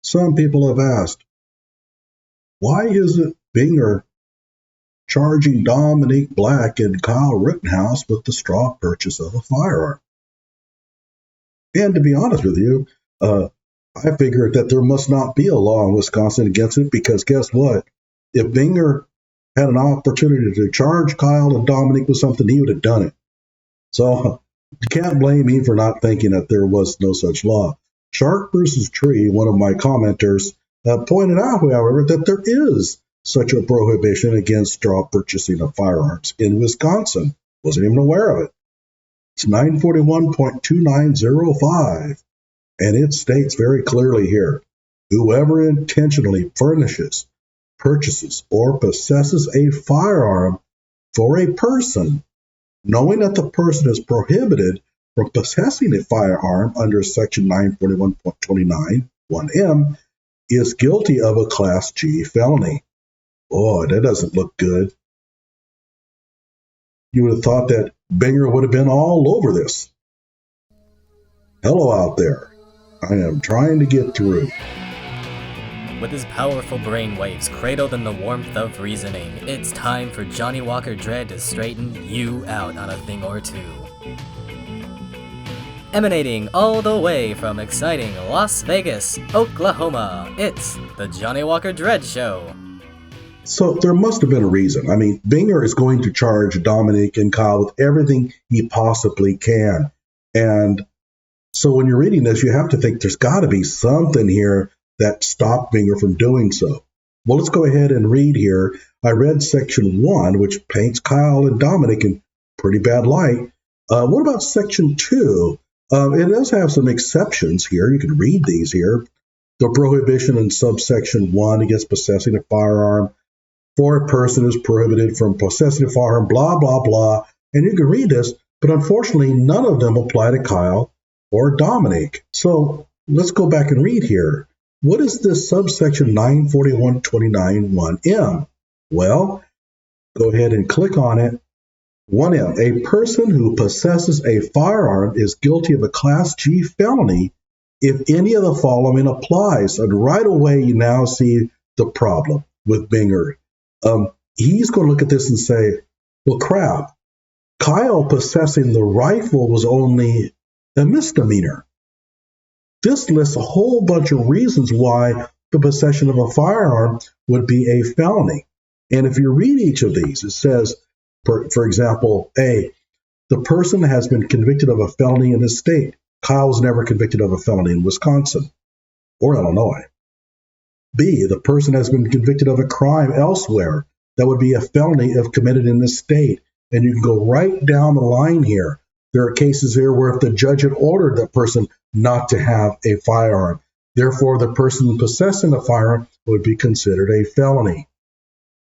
Some people have asked, why isn't Binger charging Dominick Black and Kyle Rittenhouse with the straw purchase of a firearm? And to be honest with you, I figured that there must not be a law in Wisconsin against it, because guess what? If Binger had an opportunity to charge Kyle and Dominick with something, he would have done it. So you can't blame me for not thinking that there was no such law. Shark versus Tree, one of my commenters, pointed out, however, that there is such a prohibition against straw purchasing of firearms in Wisconsin. Wasn't even aware of it. It's 941.2905, and it states very clearly here, whoever intentionally furnishes, purchases, or possesses a firearm for a person, knowing that the person is prohibited from possessing a firearm under Section 941.29(1)M, is guilty of a Class G felony. Oh, that doesn't look good. You would have thought that Binger would have been all over this. Hello out there. I am trying to get through. With his powerful brainwaves cradled in the warmth of reasoning, it's time for Johnny Walker Dread to straighten you out on a thing or two. Emanating all the way from exciting Las Vegas, Oklahoma, it's the Johnny Walker Dread Show. So there must have been a reason. I mean, Binger is going to charge Dominick and Kyle with everything he possibly can. And so when you're reading this, you have to think there's got to be something here that stopped Binger from doing so. Well, let's go ahead and read here. I read Section 1, which paints Kyle and Dominick in pretty bad light. What about Section 2? It does have some exceptions here. You can read these here. The prohibition in subsection 1 against possessing a firearm for a person is prohibited from possessing a firearm, blah, blah, blah. And you can read this, but unfortunately, none of them apply to Kyle or Dominick. So let's go back and read here. What is this subsection 941.29(1)M? Well, go ahead and click on it. 1M, a person who possesses a firearm is guilty of a Class G felony if any of the following applies. And right away, you now see the problem with Binger. He's going to look at this and say, well, crap, Kyle possessing the rifle was only a misdemeanor. This lists a whole bunch of reasons why the possession of a firearm would be a felony. And if you read each of these, it says, for example, A, the person has been convicted of a felony in his state. Kyle was never convicted of a felony in Wisconsin or Illinois. B, the person has been convicted of a crime elsewhere. That would be a felony if committed in this state. And you can go right down the line here. There are cases here where if the judge had ordered that person not to have a firearm, therefore the person possessing a firearm would be considered a felony.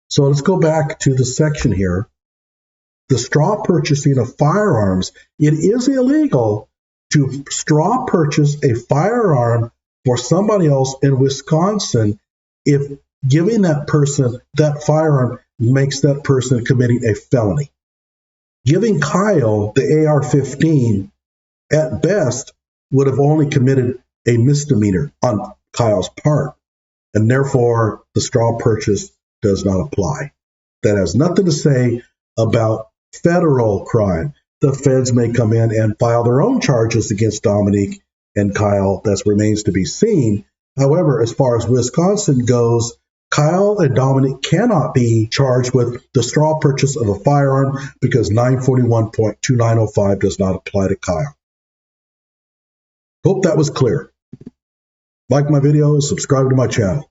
So let's go back to the section here. The straw purchasing of firearms. It is illegal to straw purchase a firearm for somebody else in Wisconsin if giving that person that firearm makes that person committing a felony. Giving Kyle the AR-15 at best would have only committed a misdemeanor on Kyle's part, and therefore the straw purchase does not apply. That has nothing to say about federal crime. The feds may come in and file their own charges against Dominick and Kyle. That remains to be seen. However, as far as Wisconsin goes, Kyle and Dominick cannot be charged with the straw purchase of a firearm because 941.2905 does not apply to Kyle. Hope that was clear. Like my video, subscribe to my channel.